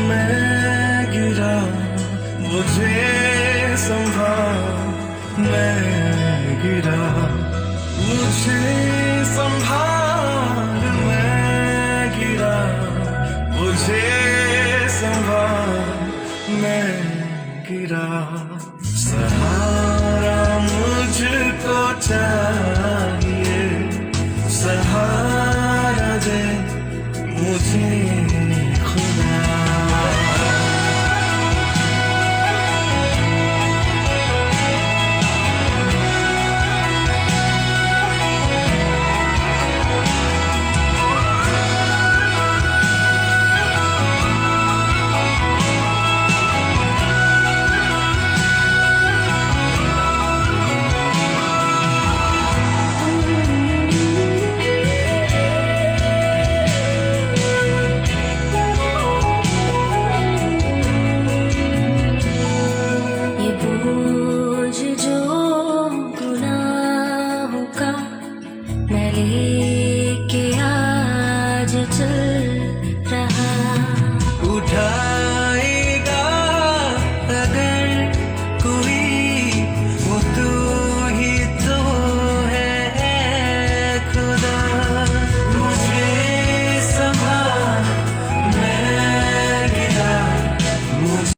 मैं गिरा मुझे संभाल, मैं गिरा मुझे संभाल, मैं गिरा मुझे संभाल, मैं गिरा। सहारा मुझको चाहिए, सहारा दे मुझे खुदा। उठाएगा अगर कोई, वो तू ही तो है खुदा। मुझे संभाल, मैं गिरा मुझे।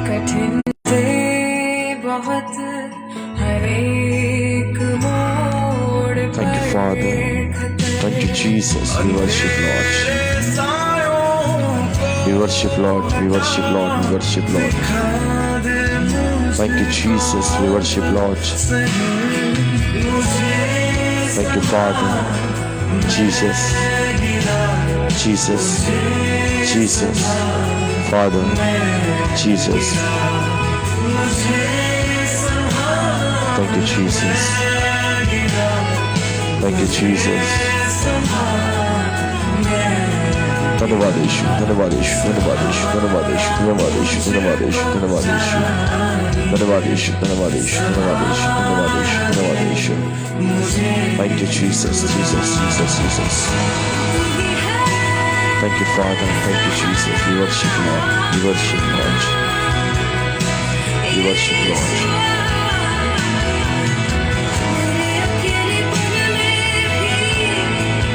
कठिन से बहुत हर एक मोड़ पर। Thank you, Father. Thank you, Jesus. We worship, Lord. We worship, Lord. We worship, Lord. We worship, Lord. Thank you, Jesus. We worship, Lord. Thank you, Father. Jesus. Jesus. Jesus. Father. Jesus. Thank you, Jesus. Thank you, Jesus. धन्यवाद यीशु, धन्यवाद यीशु, धन्यवाद यीशु, धन्यवाद यीशु, धन्यवाद यीशु, धन्यवाद यीशु, धन्यवाद यीशु, धन्यवाद यीशु, धन्यवाद यीशु, धन्यवाद यीशु, धन्यवाद यीशु, धन्यवाद यीशु। Thank you, Jesus, Jesus, Jesus, Jesus. Thank you, Father. Thank you, Jesus. We worship Lord. We worship Lord. We worship Lord.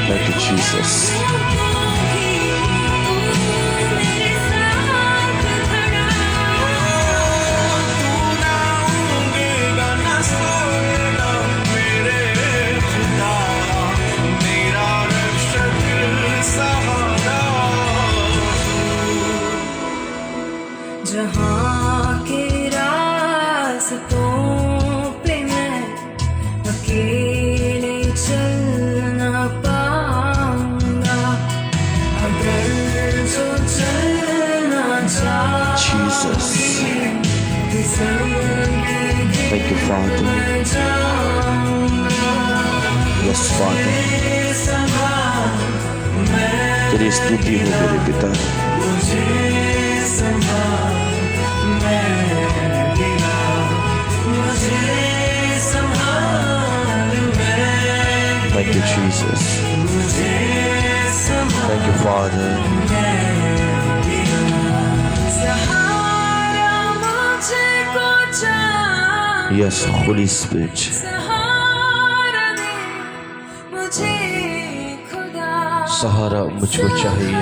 Thank you, Jesus. जहाँ के रास्तों पे मैं अकेले चल ना पाऊंगा, अगर जो चलना Jesus. Thank you, Father. Yes, Father. तेरी स्तुति हो मेरे पिता। Thank you, Jesus. Thank you, Father. Yes, Holy Spirit. सहारा मुझको चाहिए।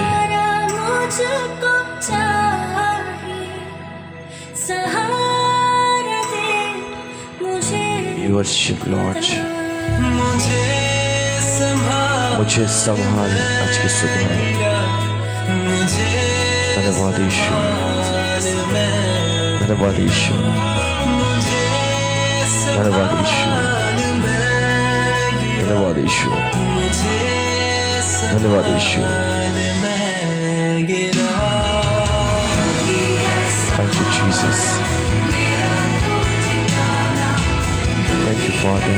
We worship Lord. मुझे संभाल आज की सुबह। धन्यवाद यीशु, धन्यवाद यीशु, धन्यवाद यीशु, धन्यवाद यीशु, धन्यवाद यीशु। Thank you, Jesus. Thank you, Father.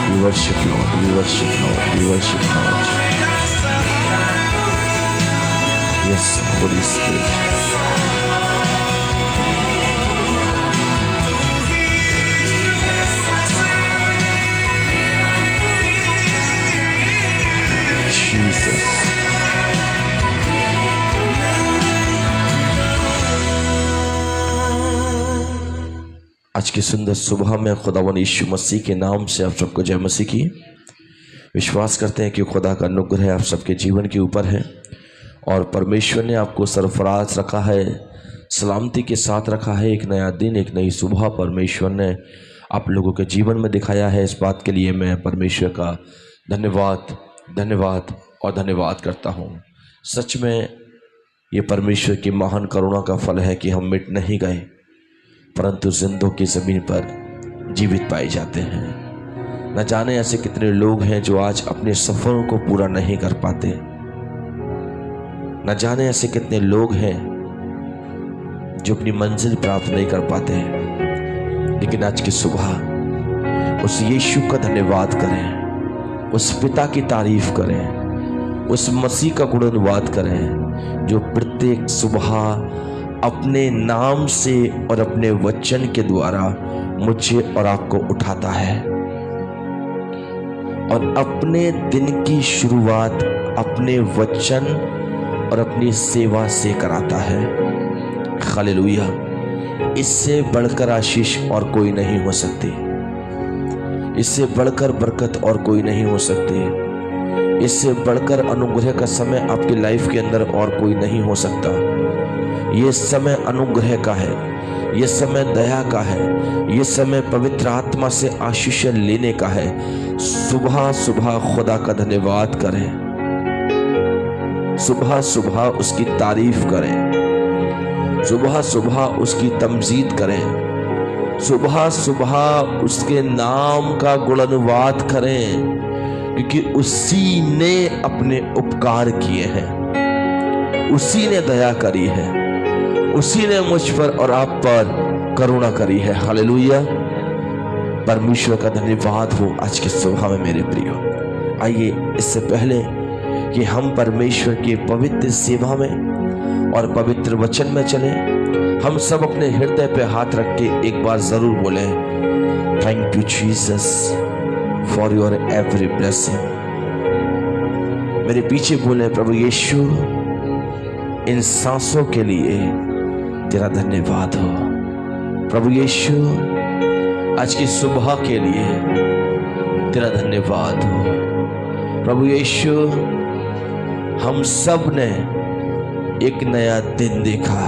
We worship Lord, we worship Lord, we worship Lord. Yes, Holy Spirit. Jesus. आज की सुंदर सुबह में खुदावन यीशु मसीह के नाम से आप सबको जय मसीह की। विश्वास करते हैं कि खुदा का अनुग्रह आप सबके जीवन के ऊपर है और परमेश्वर ने आपको सरफराज रखा है, सलामती के साथ रखा है। एक नया दिन, एक नई सुबह परमेश्वर ने आप लोगों के जीवन में दिखाया है। इस बात के लिए मैं परमेश्वर का धन्यवाद धन्यवाद और धन्यवाद करता हूँ। सच में ये परमेश्वर की महान करुणा का फल है कि हम मिट नहीं गए परंतु जिंदों की ज़मीन पर जीवित पाए जाते हैं। न जाने ऐसे कितने लोग हैं जो आज अपने सफ़रों को पूरा नहीं कर पाते। न जाने ऐसे कितने लोग हैं जो अपनी मंजिल प्राप्त नहीं कर पाते। लेकिन आज की सुबह उस यीशु का धन्यवाद करें, उस पिता की तारीफ करें, उस मसीह का गुणगान करें जो प्रत्येक सुबह अपने नाम से और अपने वचन के द्वारा मुझे और आपको उठाता है और अपने दिन की शुरुआत अपने वचन और अपनी सेवा से कराता है। हालेलुया। इससे बढ़कर आशीष और कोई नहीं हो सकती, इससे बढ़कर बरकत और कोई नहीं हो सकती, इससे बढ़कर अनुग्रह का समय आपकी लाइफ के अंदर और कोई नहीं हो सकता। ये समय अनुग्रह का है, ये समय दया का है, ये समय पवित्र आत्मा से आशीष लेने का है। सुबह सुबह खुदा का धन्यवाद करें, सुबह सुबह उसकी तारीफ करें, सुबह सुबह उसकी तमजीद करें, सुबह सुबह उसके नाम का गुणगान करें, क्योंकि उसी ने अपने उपकार किए हैं, उसी ने दया करी है, उसी ने मुझ पर और आप पर करुणा करी है। हालेलुया। परमेश्वर का धन्यवाद हो आज की सुबह में मेरे प्रियो। आइए इससे पहले कि हम परमेश्वर की पवित्र सेवा में और पवित्र वचन में चलें, हम सब अपने हृदय पे हाथ रख के एक बार जरूर बोलें, thank you Jesus for your every blessing. मेरे पीछे बोले, प्रभु यीशु इन सांसों के लिए तेरा धन्यवाद हो। प्रभु यीशु आज की सुबह के लिए तेरा धन्यवाद हो। प्रभु यीशु हम सब ने एक नया दिन देखा,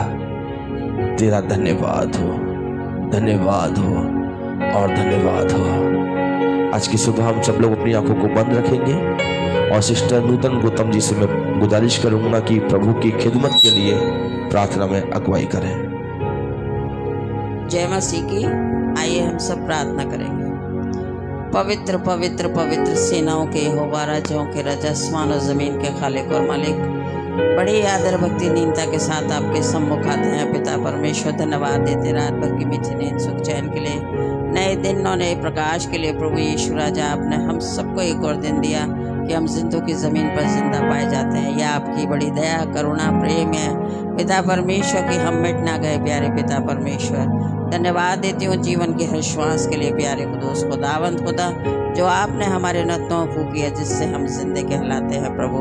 तेरा धन्यवाद हो, धन्यवाद हो और धन्यवाद हो। आज की सुबह हम सब लोग अपनी आंखों को बंद रखेंगे और सिस्टर नूतन गौतम जी से मैं गुजारिश करूंगा कि प्रभु की खिदमत के लिए प्रार्थना में अगुवाई करें। जय मसीह की। आइए हम सब प्रार्थना करेंगे। पवित्र पवित्र पवित्र सेनाओं के यहोवा, राजाओं के राजा, आसमान और जमीन के खालिक और मालिक, बड़ी आदर भक्ति नीमता के साथ आपके सम्मुख आते हैं। पिता परमेश्वर धन्यवाद देते रात भर की मीठी नींद, सुख चैन के लिए, नए दिन और नए प्रकाश के लिए। प्रभु यीशु राजा, आपने हम सबको एक और दिन दिया कि हम जिंदों की ज़मीन पर जिंदा पाए जाते हैं। यह आपकी बड़ी दया, करुणा, प्रेम है पिता परमेश्वर की। हम मिट ना गए प्यारे पिता परमेश्वर। धन्यवाद देती हूँ जीवन के हर श्वास के लिए प्यारे खुदोस खुदावंद खुदा, जो आपने हमारे नथनों में फूकी है जिससे हम जिंदे कहलाते हैं प्रभु।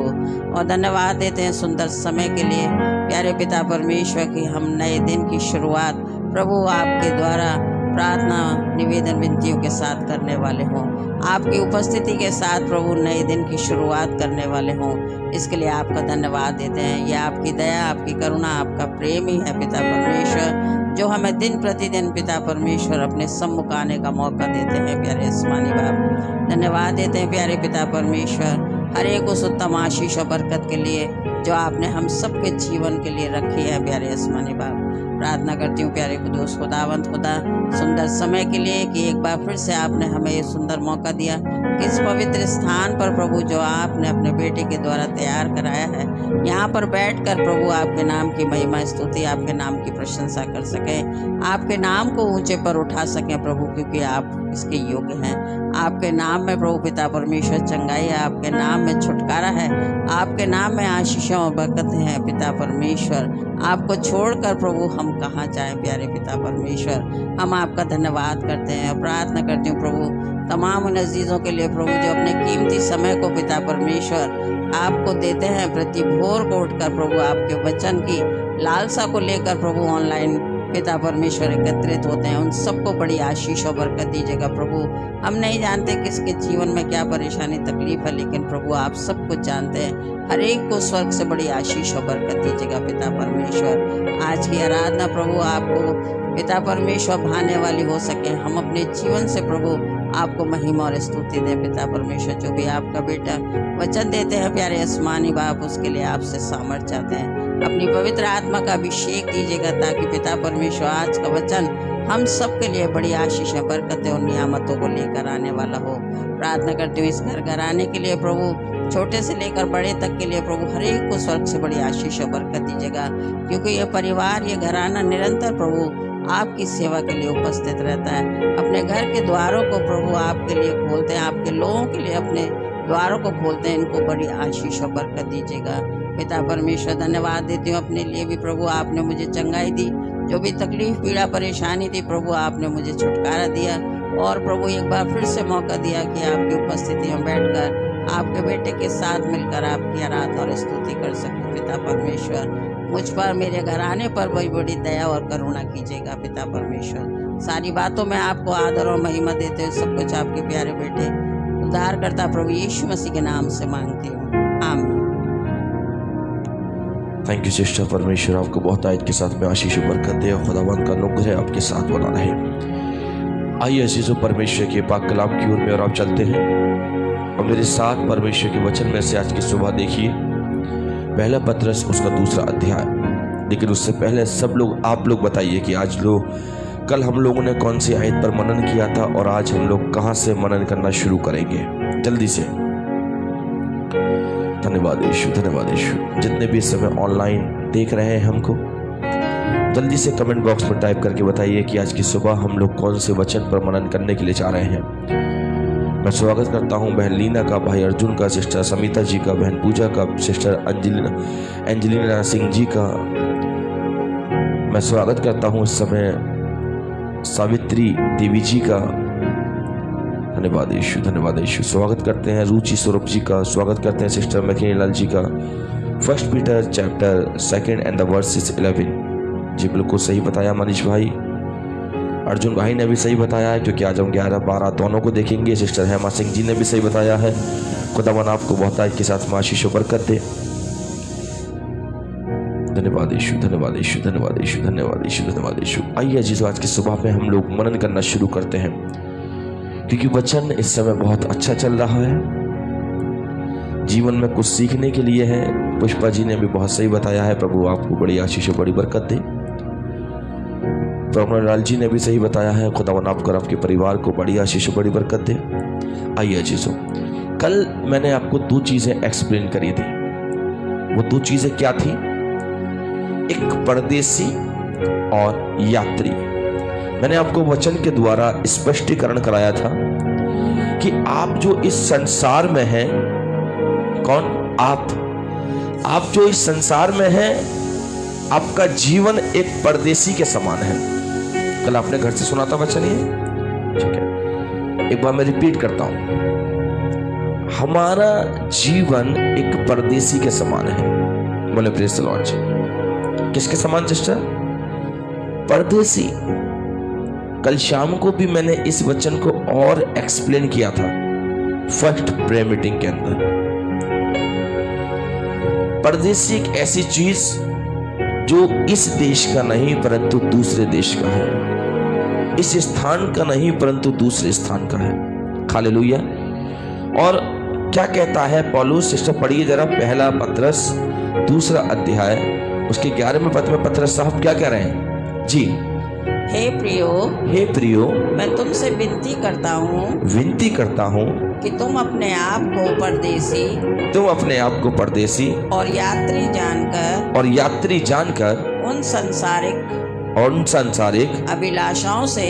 और धन्यवाद देते हैं सुंदर समय के लिए प्यारे पिता परमेश्वर की। हम नए दिन की शुरुआत प्रभु आपके द्वारा प्रार्थना निवेदन विनतियों के साथ करने वाले हों, आपकी उपस्थिति के साथ प्रभु नए दिन की शुरुआत करने वाले हों। इसके लिए आपका धन्यवाद देते हैं। यह आपकी दया, आपकी करुणा, आपका प्रेम ही है पिता परमेश्वर, जो हमें दिन प्रतिदिन पिता परमेश्वर अपने सम्मुख आने का मौका देते हैं प्यारे आसमानी बाप। धन्यवाद देते हैं प्यारे पिता परमेश्वर हर एक उस उत्तम आशीष और बरकत के लिए जो आपने हम सबके जीवन के लिए रखी है प्यारे आसमानी बाप। प्रार्थना करती हूँ प्यारे खुदोस खुदावंत खुदा, सुंदर समय के लिए कि एक बार फिर से आपने हमें ये सुंदर मौका दिया कि इस पवित्र स्थान पर प्रभु जो आपने अपने बेटे के द्वारा तैयार कराया है, यहाँ पर बैठकर प्रभु आपके नाम की महिमा स्तुति, आपके नाम की प्रशंसा कर सकें, आपके नाम को ऊंचे पर उठा सकें प्रभु, क्योंकि आप इसके योग्य हैं। आपके नाम में प्रभु पिता परमेश्वर चंगाई है, आपके नाम में छुटकारा है, आपके नाम में आशीषों और बरकत है पिता परमेश्वर। आपको छोड़कर प्रभु हम कहाँ जाएं प्यारे पिता परमेश्वर। हम आपका धन्यवाद करते हैं और प्रार्थना करती हूँ प्रभु तमाम उन अजीज़ों के लिए प्रभु जो अपने कीमती समय को पिता परमेश्वर आपको देते हैं, प्रति भोर को उठकर प्रभु आपके वचन की लालसा को लेकर प्रभु ऑनलाइन पिता परमेश्वर एकत्रित होते हैं। उन सबको बड़ी आशीष और बरकत दीजिएगा प्रभु। हम नहीं जानते किसके जीवन में क्या परेशानी तकलीफ है, लेकिन प्रभु आप सब कुछ जानते हैं। हर एक को स्वर्ग से बड़ी आशीष और बरकत दीजिएगा पिता परमेश्वर। आज की आराधना प्रभु आपको पिता परमेश्वर भाने वाली हो सके। हम अपने जीवन से प्रभु आपको महिमा और स्तुति दें पिता परमेश्वर। जो भी आपका बेटा वचन देते हैं प्यारे आसमानी बाप, उसके लिए आपसे सामर्थ चाहते हैं। अपनी पवित्र आत्मा का अभिषेक दीजिएगा ताकि पिता परमेश्वर आज का वचन हम सब के लिए बड़ी आशीष बरकतें और नियामतों को लेकर आने वाला हो। प्रार्थना करती हूँ इस घर आने के लिए प्रभु, छोटे से लेकर बड़े तक के लिए प्रभु हर एक को स्वर्ग से बड़ी आशीष और बरकत दीजिएगा, क्योंकि ये परिवार ये घराना निरंतर प्रभु आपकी सेवा के लिए उपस्थित रहता है। अपने घर के द्वारों को प्रभु आपके लिए खोलते हैं, आपके लोगों के लिए अपने द्वारों को खोलते हैं। इनको बड़ी आशीष और बरकत दीजिएगा पिता परमेश्वर। धन्यवाद देती हूँ अपने लिए भी प्रभु, आपने मुझे चंगाई दी। जो भी तकलीफ पीड़ा परेशानी थी प्रभु आपने मुझे छुटकारा दिया, और प्रभु एक बार फिर से मौका दिया कि आपकी उपस्थिति में बैठकर आपके बेटे के साथ मिलकर आपकी आराधना और स्तुति कर सकूं पिता परमेश्वर। मुझ पर मेरे घराने पर बड़ी बड़ी दया और करुणा कीजिएगा पिता परमेश्वर। सारी बातों में आपको आदर और महिमा देते हुए सब कुछ आपके प्यारे बेटे उद्धारकर्ता प्रभु यीशु मसीह के नाम से मांगती हूँ, आमीन। Thank you sister. परमेश्वर आपको बहुत आयत के साथ में आशीष और बरकत दे और खुदावंद का अनुग्रह आपके साथ बना रहे। आइए अजीजों परमेश्वर के पाक कलाम की ओर में और आप चलते हैं और मेरे साथ परमेश्वर के वचन में से आज की सुबह देखिए पहला पत्रस उसका 2 अध्याय। लेकिन उससे पहले सब लोग आप लोग बताइए कि आज कल हम लोगों ने कौन सी आयत पर मनन किया था और आज हम लोग कहाँ से मनन करना शुरू करेंगे, जल्दी से। धन्यवाद यीशु, धन्यवाद यीशु। जितने भी इस समय ऑनलाइन देख रहे हैं हमको, जल्दी से कमेंट बॉक्स में टाइप करके बताइए कि आज की सुबह हम लोग कौन से वचन पर मनन करने के लिए जा रहे हैं। मैं स्वागत करता हूं बहन लीना का, भाई अर्जुन का, सिस्टर समिता जी का, बहन पूजा का, सिस्टर एंजेलिना सिंह जी का। मैं स्वागत करता हूं इस समय सावित्री देवी जी का। धन्यवाद यीशु, धन्यवाद यीशु। स्वागत करते हैं रुचि स्वरूप जी का, स्वागत करते हैं सिस्टर मैकेनी लाल जी का। 1 Peter chapter 2 and the verse is 11। जी बिल्कुल सही बताया मनीष भाई। अर्जुन भाई ने भी सही बताया है, क्योंकि आज हम 11-12 दोनों को देखेंगे। सिस्टर हेमा सिंह जी ने भी सही बताया है। खुदावन आपको बहुत आज के साथ में आशीष और बरकत दे। धन्यवाद यीशु, धन्यवाद यीशु, धन्यवाद यीशु, धन्यवाद यीशु, धन्यवाद यीशु। आइए अजीजों आज की सुबह में हम लोग मनन करना शुरू करते हैं, क्योंकि वचन इस समय बहुत अच्छा चल रहा है, जीवन में कुछ सीखने के लिए है। पुष्पा जी ने भी बहुत सही बताया है। प्रभु आपको बड़ी आशीष और बड़ी बरकत दे। प्रभु लाल जी ने भी सही बताया है। खुदावन आपको और आपके परिवार को बड़ी आशीष और बड़ी बरकत दे। आइए अजीजों, कल मैंने आपको 2 चीजें एक्सप्लेन करी थी। वो 2 चीजें क्या थी? एक परदेसी और यात्री। मैंने आपको वचन के द्वारा स्पष्टीकरण कराया था कि आप जो इस संसार में हैं, कौन? आप जो इस संसार में हैं, आपका जीवन एक परदेसी के समान है। कल आपने घर से सुना था वचन ये, ठीक है? एक बार मैं रिपीट करता हूं। हमारा जीवन एक परदेसी के समान है। बोले प्रेज़ द लॉर्ड जी। किसके समान सिस्टर? परदेसी। कल शाम को भी मैंने इस वचन को और एक्सप्लेन किया था फर्स्ट प्रेयर मीटिंग के अंदर। परदेसी एक ऐसी चीज जो इस देश का नहीं परंतु दूसरे देश का है, इस स्थान का नहीं परंतु दूसरे स्थान का है। हालेलुया। और क्या कहता है पौलुस? सिस्टर पढ़िए जरा, पहला पत्रस 2 अध्याय उसके 11वें पद में पत्रस साहब क्या कह रहे हैं जी? हे प्रियो, मैं तुमसे विनती करता हूँ कि तुम अपने आप को परदेसी और यात्री जानकर उन सांसारिक अभिलाषाओं से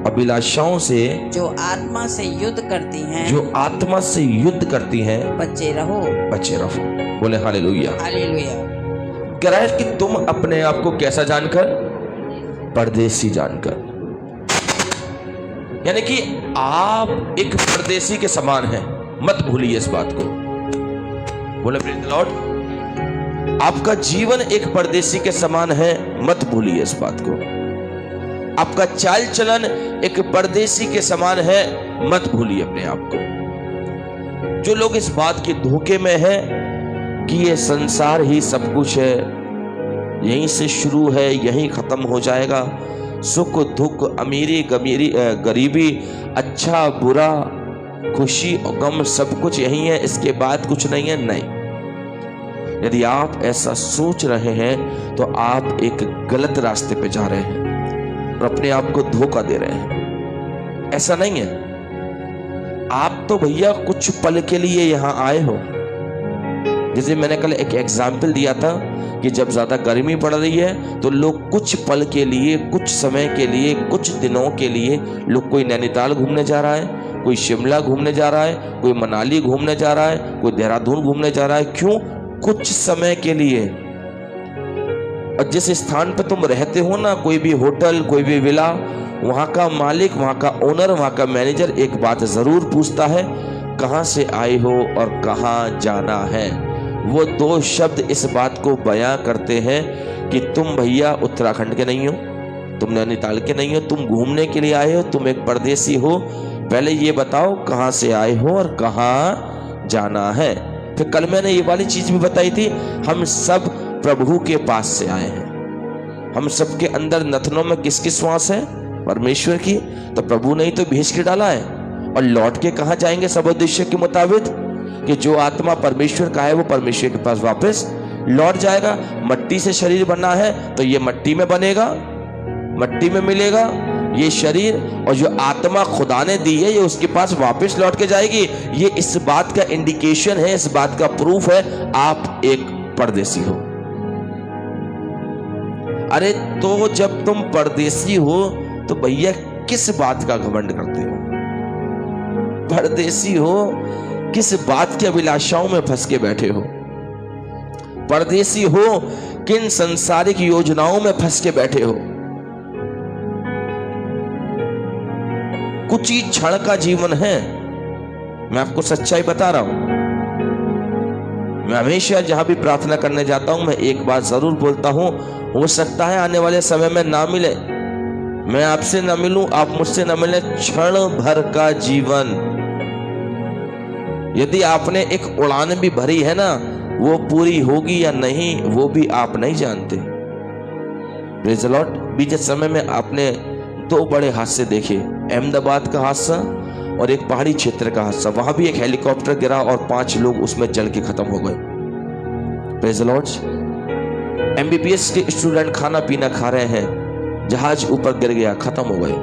अभिलाषाओं से जो आत्मा से युद्ध करती हैं, जो आत्मा से युद्ध करती हैं, बचे रहो। बचे रहो। बोले हालेलुया। हालेलुया। कह रहा है कि तुम अपने आप को कैसा जानकर, परदेसी जानकर, यानी कि आप एक परदेसी के समान हैं, मत भूलिए इस बात को। बोले प्रेज़ द लॉर्ड। आपका जीवन एक परदेसी के समान है, मत भूलिए इस बात को। आपका चाल चलन एक परदेसी के समान है, मत भूलिए अपने आप को। जो लोग इस बात के धोखे में हैं कि ये संसार ही सब कुछ है, यहीं से शुरू है, यहीं खत्म हो जाएगा, सुख दुख, अमीरी गरीबी, अच्छा बुरा, खुशी और गम सब कुछ यही है, इसके बाद कुछ नहीं है, नहीं। यदि आप ऐसा सोच रहे हैं तो आप एक गलत रास्ते पे जा रहे हैं और अपने आप को धोखा दे रहे हैं। ऐसा नहीं है। आप तो भैया कुछ पल के लिए यहां आए हो। जैसे मैंने कल एक एग्जाम्पल दिया था कि जब ज्यादा गर्मी पड़ रही है तो लोग कुछ पल के लिए, कुछ समय के लिए, कुछ दिनों के लिए लोग, कोई नैनीताल घूमने जा रहा है, कोई शिमला घूमने जा रहा है, कोई मनाली घूमने जा रहा है, कोई देहरादून घूमने जा रहा है। क्यों? कुछ समय के लिए। और जिस स्थान पर तुम रहते हो ना, कोई भी होटल, कोई भी विला, वहां का मालिक, वहां का ओनर, वहां का मैनेजर एक बात जरूर पूछता है, कहां से आए हो और कहां जाना है। वो दो शब्द इस बात को बयां करते हैं कि तुम भैया उत्तराखंड के नहीं हो, तुम नैनीताल के नहीं हो, तुम घूमने के लिए आए हो, तुम एक परदेसी हो। पहले ये बताओ कहां से आए हो और कहां जाना है। फिर कल मैंने ये वाली चीज भी बताई थी, हम सब प्रभु के पास से आए हैं। हम सबके अंदर नथनों में किसकी श्वास है? परमेश्वर की। तो प्रभु ने ही तो भेज के डाला है। और लौट के कहां जाएंगे? सब उद्देश्य के मुताबिक कि जो आत्मा परमेश्वर का है वो परमेश्वर के पास वापस लौट जाएगा। मट्टी से शरीर बना है तो ये मट्टी में बनेगा, मट्टी में मिलेगा ये शरीर, और जो आत्मा खुदा ने दी है ये उसके पास वापस लौट के जाएगी। ये इस बात का इंडिकेशन है, इस बात का प्रूफ है आप एक परदेसी हो। अरे तो जब तुम परदेसी हो तो भैया किस बात का घमंड करते हो? परदेसी हो, किस बात की अभिलाषाओं में फंस के बैठे हो? परदेसी हो, किन सांसारिक योजनाओं में फंस के बैठे हो? कुछ ही क्षण का जीवन है। मैं आपको सच्चाई बता रहा हूं। मैं हमेशा जहां भी प्रार्थना करने जाता हूं, मैं एक बात जरूर बोलता हूं, हो सकता है आने वाले समय में ना मिले, मैं आपसे ना मिलूं, आप मुझसे ना मिले, क्षण भर का जीवन। यदि आपने एक उड़ान भी भरी है ना, वो पूरी होगी या नहीं वो भी आप नहीं जानते। Praise the Lord. बीते समय में आपने दो बड़े हादसे देखे, अहमदाबाद का हादसा और एक पहाड़ी क्षेत्र का हादसा। वहां भी एक हेलीकॉप्टर गिरा और 5 लोग उसमें जल के खत्म हो गए। Praise the Lord. MBBS के स्टूडेंट खाना पीना खा रहे हैं, जहाज ऊपर गिर गया, खत्म हो गए।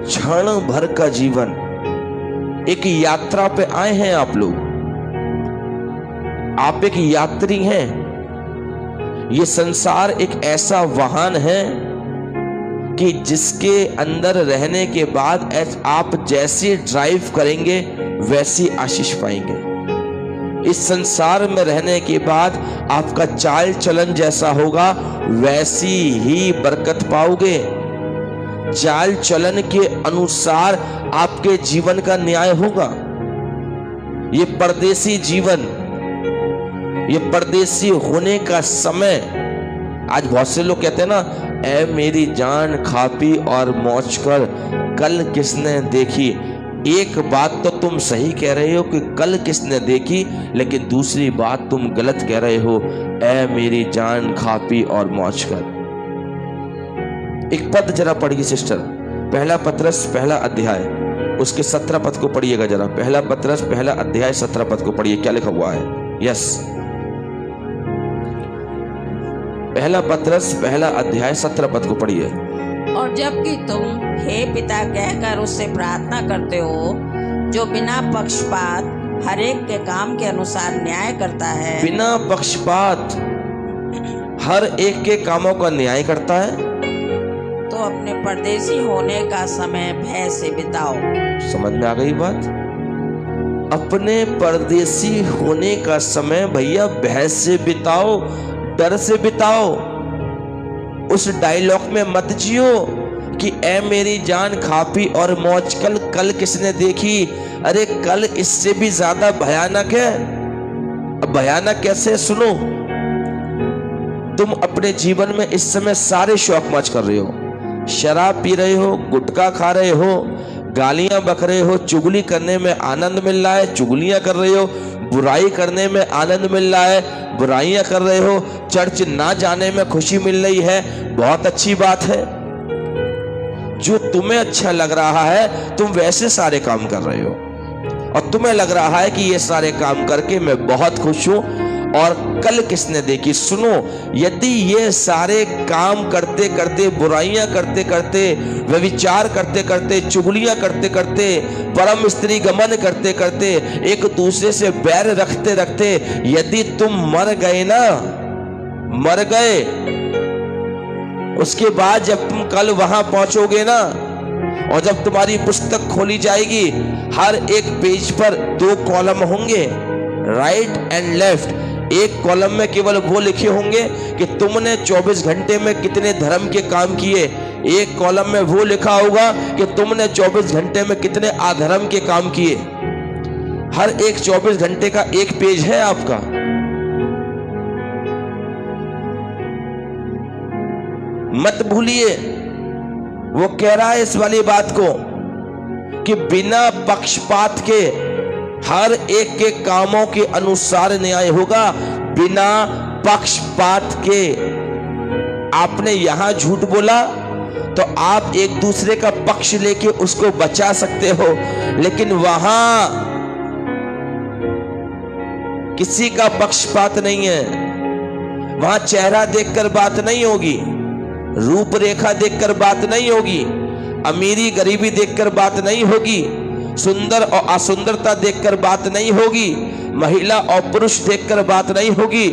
क्षण भर का जीवन। एक यात्रा पे आए हैं आप लोग, आप एक यात्री हैं। ये संसार एक ऐसा वाहन है कि जिसके अंदर रहने के बाद आप जैसे ड्राइव करेंगे वैसी आशीष पाएंगे। इस संसार में रहने के बाद आपका चाल चलन जैसा होगा वैसी ही बरकत पाओगे। चाल चलन के अनुसार आपके जीवन का न्याय होगा। ये परदेसी जीवन, ये परदेसी होने का समय। आज बहुत से लोग कहते हैं ना, ऐ मेरी जान खा पी और मौज कर, कल किसने देखी। एक बात तो तुम सही कह रहे हो कि कल किसने देखी, लेकिन दूसरी बात तुम गलत कह रहे हो, ऐ मेरी जान खा पी और मौज कर। एक पद जरा पढ़िए सिस्टर, पहला पत्रस पहला अध्याय उसके 17 पद को पढ़िएगा जरा। पहला पत्रस पहला अध्याय 17 पद को पढ़िए, क्या लिखा हुआ है? यस, पहला पत्रस पहला अध्याय 17 पद को पढ़िए। और जबकि तुम हे पिता कहकर उससे प्रार्थना करते हो, जो बिना पक्षपात हर एक के काम के अनुसार न्याय करता है। बिना पक्षपात हर एक के कामों का न्याय करता है। तो अपने परदेसी होने का समय भय से बिताओ। समझ में आ गई बात? अपने परदेसी होने का समय भैया भय से बिताओ, डर से बिताओ। उस डायलॉग में मत जियो कि ए मेरी जान खा पी और मौज कल किसने देखी। अरे कल इससे भी ज्यादा भयानक है। अब भयानक कैसे? सुनो, तुम अपने जीवन में इस समय सारे शौक मौज कर रहे हो, शराब पी रहे हो, गुटखा खा रहे हो, गालियां बक रहे हो, चुगली करने में आनंद मिल रहा है, चुगलियां कर रहे हो, बुराई करने में आनंद मिल रहा है, बुराइयां कर रहे हो, चर्च ना जाने में खुशी मिल रही है। बहुत अच्छी बात है। जो तुम्हें अच्छा लग रहा है तुम वैसे सारे काम कर रहे हो और तुम्हें लग रहा है कि ये सारे काम करके मैं बहुत खुश हूं और कल किसने देखी। सुनो, यदि ये सारे काम करते करते, बुराइयां करते करते, व्यभिचार करते करते, चुगलियां करते करते, परम स्त्री गमन करते करते, एक दूसरे से बैर रखते रखते यदि तुम मर गए ना, मर गए, उसके बाद जब तुम कल वहां पहुंचोगे ना और जब तुम्हारी पुस्तक खोली जाएगी, हर एक पेज पर 2 कॉलम होंगे, राइट एंड लेफ्ट। एक कॉलम में केवल वो लिखे होंगे कि तुमने 24 घंटे में कितने धर्म के काम किए। एक कॉलम में वो लिखा होगा कि तुमने 24 घंटे में कितने अधर्म के काम किए। हर एक 24 घंटे का एक पेज है आपका। मत भूलिए, वो कह रहा है इस वाली बात को कि बिना पक्षपात के हर एक के कामों के अनुसार न्याय होगा, बिना पक्षपात के। आपने यहां झूठ बोला तो आप एक दूसरे का पक्ष लेके उसको बचा सकते हो, लेकिन वहां किसी का पक्षपात नहीं है। वहां चेहरा देखकर बात नहीं होगी, रूपरेखा देखकर बात नहीं होगी, अमीरी गरीबी देखकर बात नहीं होगी, सुंदर और असुंदरता देखकर बात नहीं होगी, महिला और पुरुष देखकर बात नहीं होगी,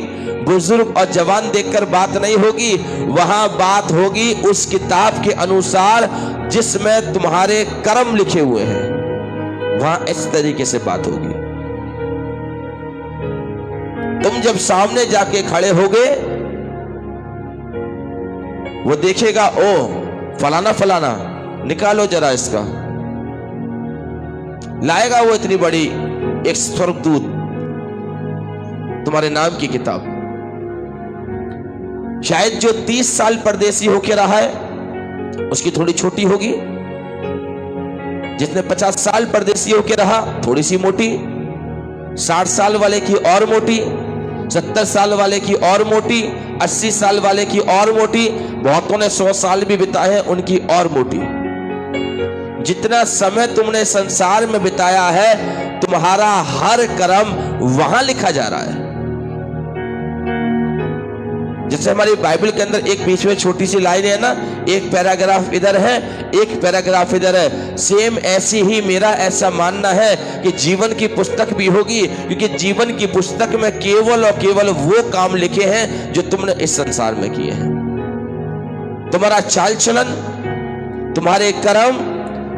बुजुर्ग और जवान देखकर बात नहीं होगी। वहां बात होगी उस किताब के अनुसार जिसमें तुम्हारे कर्म लिखे हुए हैं। वहां इस तरीके से बात होगी। तुम जब सामने जाके खड़े होगे, वो देखेगा, ओ फलाना फलाना, निकालो जरा इसका। लाएगा वो इतनी बड़ी एक स्वर्गदूत तुम्हारे नाम की किताब। शायद जो 30 साल परदेसी होके रहा है उसकी थोड़ी छोटी होगी, जिसने 50 साल परदेसी होके रहा थोड़ी सी मोटी, 60 साल वाले की और मोटी, 70 साल वाले की और मोटी, 80 साल वाले की और मोटी, बहुतों ने 100 साल भी बिताए हैं उनकी और मोटी। जितना समय तुमने संसार में बिताया है, तुम्हारा हर कर्म वहां लिखा जा रहा है। जैसे हमारी बाइबल के अंदर एक बीच में छोटी सी लाइन है ना, एक पैराग्राफ इधर है, एक पैराग्राफ इधर है। सेम ऐसी ही मेरा ऐसा मानना है कि जीवन की पुस्तक भी होगी, क्योंकि जीवन की पुस्तक में केवल और केवल वो काम लिखे हैं जो तुमने इस संसार में किए हैं। तुम्हारा चाल चलन, तुम्हारे कर्म,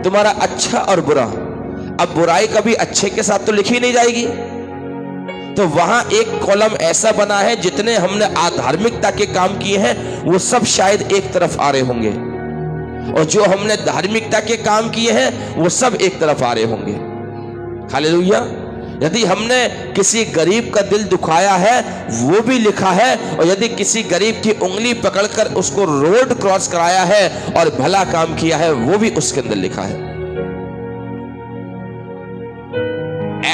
तुम्हारा अच्छा और बुरा। अब बुराई कभी अच्छे के साथ तो लिखी नहीं जाएगी, तो वहां एक कॉलम ऐसा बना है जितने हमने आधार्मिकता के काम किए हैं वो सब शायद एक तरफ आ रहे होंगे, और जो हमने धार्मिकता के काम किए हैं वो सब एक तरफ आ रहे होंगे। हालेलुया। यदि हमने किसी गरीब का दिल दुखाया है वो भी लिखा है, और यदि किसी गरीब की उंगली पकड़कर उसको रोड क्रॉस कराया है और भला काम किया है वो भी उसके अंदर लिखा है।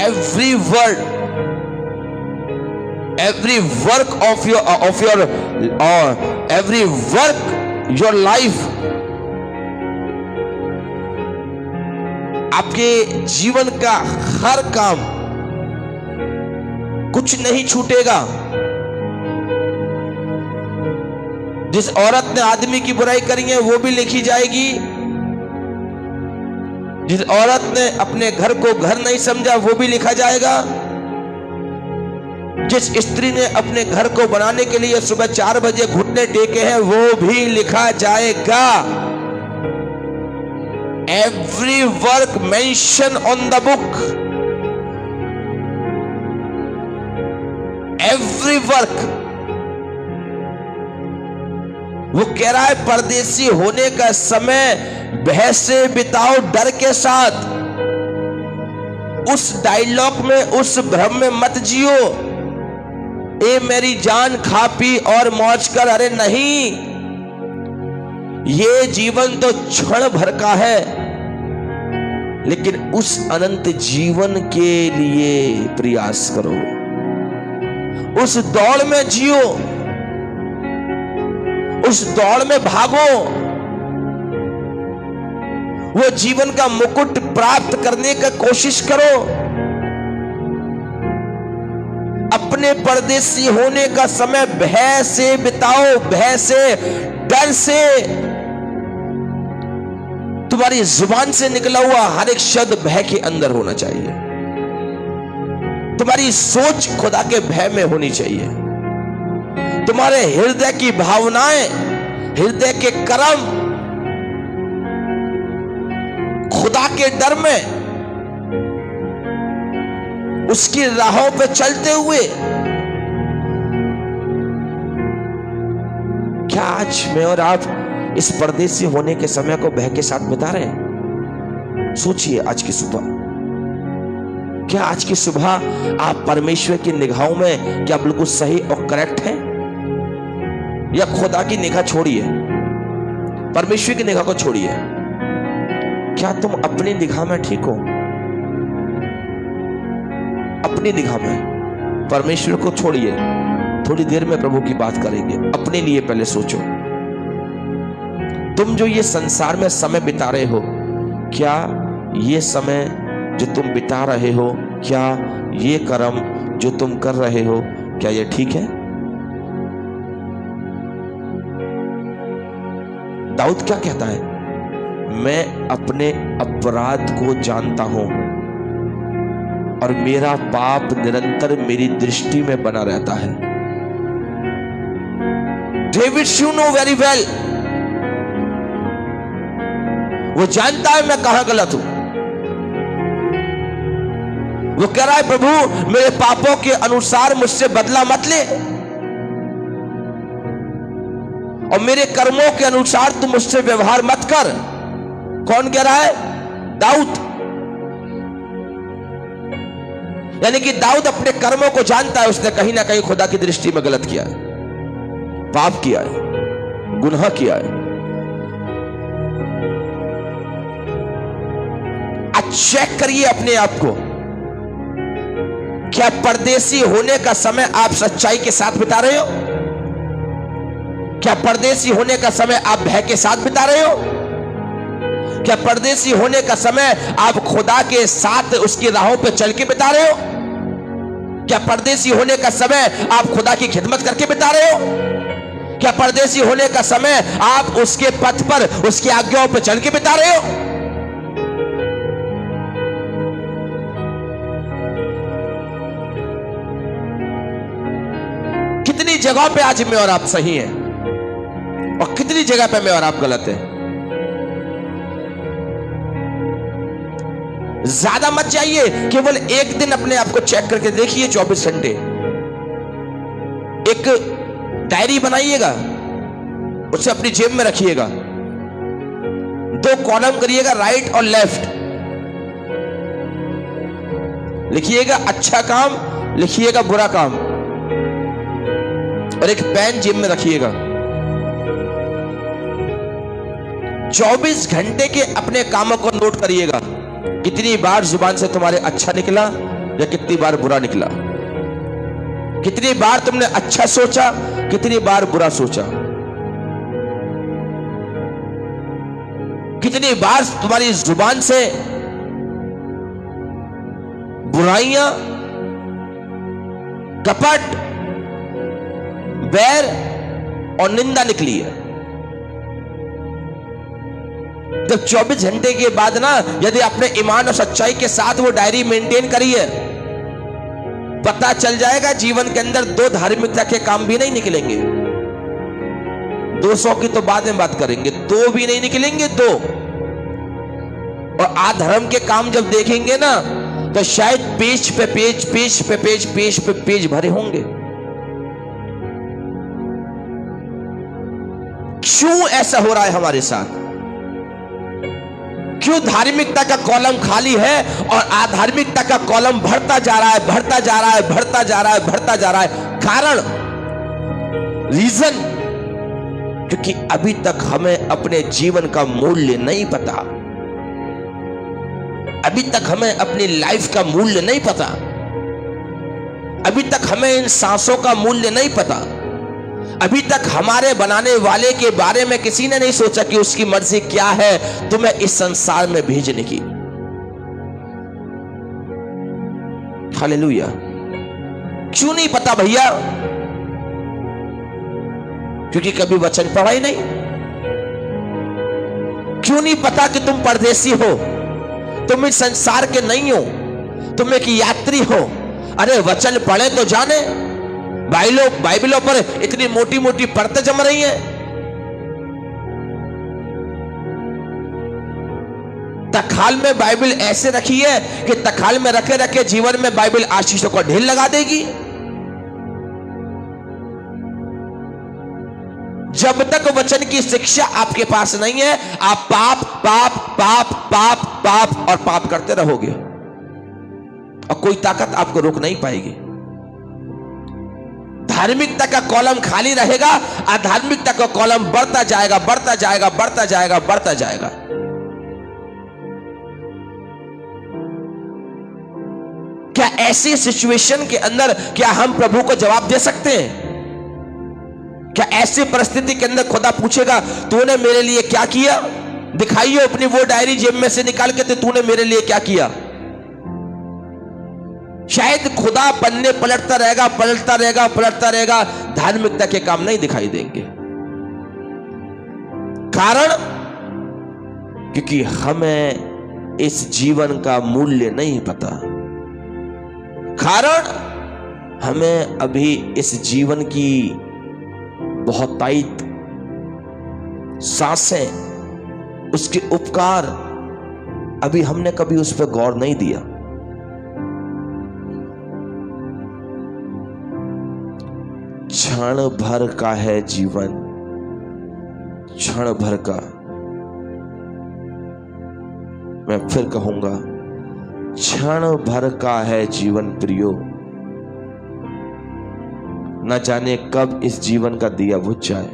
Every word, every work of your every work your life, आपके जीवन का हर काम, कुछ नहीं छूटेगा। जिस औरत ने आदमी की बुराई करी है वो भी लिखी जाएगी, जिस औरत ने अपने घर को घर नहीं समझा वो भी लिखा जाएगा, जिस स्त्री ने अपने घर को बनाने के लिए सुबह 4 बजे घुटने टेके हैं, वो भी लिखा जाएगा। Every work mention on the book, every work. वो कह रहा है परदेसी होने का समय भय से बिताओ, डर के साथ। उस डायलॉग में, उस भ्रम में मत जियो, ए मेरी जान खा पी और मौज कर। अरे नहीं, ये जीवन तो क्षण भर का है, लेकिन उस अनंत जीवन के लिए प्रयास करो, उस दौड़ में जियो, उस दौड़ में भागो। वो जीवन का मुकुट प्राप्त करने का कोशिश करो। अपने परदेसी होने का समय भय से बिताओ, भय से, डर से। तुम्हारी जुबान से निकला हुआ हर एक शब्द भय के अंदर होना चाहिए। तुम्हारी सोच खुदा के भय में होनी चाहिए। तुम्हारे हृदय की भावनाएं, हृदय के कर्म खुदा के डर में, उसकी राहों पे चलते हुए। क्या आज मैं और आप इस परदेसी होने के समय को भय के साथ बिता रहे हैं? सोचिए आज की सुबह, क्या आज की सुबह आप परमेश्वर की निगाहों में क्या बिल्कुल सही और करेक्ट हैं, या खुदा की निगाह छोड़िए, परमेश्वर की निगाह को छोड़िए? क्या तुम अपनी निगाह में ठीक हो? अपनी निगाह में परमेश्वर को छोड़िए। थोड़ी देर में प्रभु की बात करेंगे। अपने लिए पहले सोचो, तुम जो ये संसार में समय बिता रहे हो, क्या ये समय जो तुम बिता रहे हो, क्या ये कर्म जो तुम कर रहे हो, क्या ये ठीक है? दाऊद क्या कहता है? मैं अपने अपराध को जानता हूं और मेरा पाप निरंतर मेरी दृष्टि में बना रहता है। David you know very well, वो जानता है मैं कहां गलत हूं। वो कह रहा है प्रभु मेरे पापों के अनुसार मुझसे बदला मत ले, और मेरे कर्मों के अनुसार तुम मुझसे व्यवहार मत कर। कौन कह रहा है? दाऊद। यानी कि दाऊद अपने कर्मों को जानता है। उसने कहीं ना कहीं खुदा की दृष्टि में गलत किया है, पाप किया है, गुनाह किया है। आज चेक करिए अपने आप को, क्या परदेसी होने का समय आप सच्चाई के साथ बिता रहे हो? क्या परदेसी होने का समय आप भय के साथ बिता रहे हो? क्या परदेसी होने का समय आप खुदा के साथ उसकी राहों पे चल के बिता रहे हो? क्या परदेसी होने का समय आप खुदा की खिदमत करके बिता रहे हो? क्या परदेसी होने का समय आप उसके पथ पर, उसकी आज्ञाओं पर चल के बिता रहे हो? कितनी जगहों पे आज मैं और आप सही हैं और कितनी जगह पे मैं और आप गलत हैं। ज्यादा मत चाहिए, केवल एक दिन अपने आप को चेक करके देखिए। 24 घंटे एक डायरी बनाइएगा, उसे अपनी जेब में रखिएगा। 2 कॉलम करिएगा, राइट और लेफ्ट। लिखिएगा अच्छा काम, लिखिएगा बुरा काम, और एक पेन जेब में रखिएगा। 24 घंटे के अपने कामों को नोट करिएगा। कितनी बार जुबान से तुम्हारे अच्छा निकला या कितनी बार बुरा निकला? कितनी बार तुमने अच्छा सोचा, कितनी बार बुरा सोचा? कितनी बार तुम्हारी जुबान से बुराइयां, कपट, बैर और निंदा निकली है? जब 24 घंटे के बाद ना, यदि अपने ईमान और सच्चाई के साथ वो डायरी मेंटेन करी है, पता चल जाएगा जीवन के अंदर दो धार्मिकता के काम भी नहीं निकलेंगे। 200 की तो बाद में बात करेंगे, दो भी नहीं निकलेंगे, दो। और अधर्म के काम जब देखेंगे ना तो शायद पेज पे पेज, पेज पे पेज, पेज पे पेज भरे होंगे। क्यों ऐसा हो रहा है हमारे साथ? क्यों धार्मिकता का कॉलम खाली है और आधार्मिकता का कॉलम भरता जा रहा है, भरता जा रहा है, भरता जा रहा है, भरता जा रहा है? कारण, रीजन, क्योंकि अभी तक हमें अपने जीवन का मूल्य नहीं पता। अभी तक हमें अपनी लाइफ का मूल्य नहीं पता। अभी तक हमें इन सांसों का मूल्य नहीं पता। अभी तक हमारे बनाने वाले के बारे में किसी ने नहीं सोचा कि उसकी मर्जी क्या है तुम्हें इस संसार में भेजने की। हालेलुया। क्यों नहीं पता भैया? क्योंकि कभी वचन पढ़ा ही नहीं। क्यों नहीं पता कि तुम परदेसी हो, तुम इस संसार के नहीं हो, तुम एक यात्री हो? अरे वचन पढ़े तो जाने। बाइबलों पर इतनी मोटी मोटी परतें जम रही हैं। तखाल में बाइबल ऐसे रखी है कि तखाल में रखे रखे जीवन में बाइबल आशीषों को ढेर लगा देगी। जब तक वचन की शिक्षा आपके पास नहीं है, आप पाप पाप पाप पाप पाप और पाप करते रहोगे और कोई ताकत आपको रोक नहीं पाएगी। धार्मिकता का कॉलम खाली रहेगा, अधार्मिकता का कॉलम बढ़ता जाएगा, बढ़ता जाएगा, बढ़ता जाएगा, बढ़ता जाएगा। क्या ऐसी सिचुएशन के अंदर क्या हम प्रभु को जवाब दे सकते हैं? क्या ऐसी परिस्थिति के अंदर खुदा पूछेगा तूने मेरे लिए क्या किया? दिखाइए अपनी वो डायरी जेब में से निकाल के, तूने मेरे लिए क्या किया? शायद खुदा पन्ने पलटता रहेगा, पलटता रहेगा, पलटता रहेगा, धार्मिकता के काम नहीं दिखाई देंगे। कारण, क्योंकि हमें इस जीवन का मूल्य नहीं पता। कारण, हमें अभी इस जीवन की बहुतायत सांसें, उसके उपकार अभी हमने कभी उस पर गौर नहीं दिया। क्षण भर का है जीवन, क्षण भर का। मैं फिर कहूंगा, क्षण भर का है जीवन प्रियो। न जाने कब इस जीवन का दिया बुझ जाए।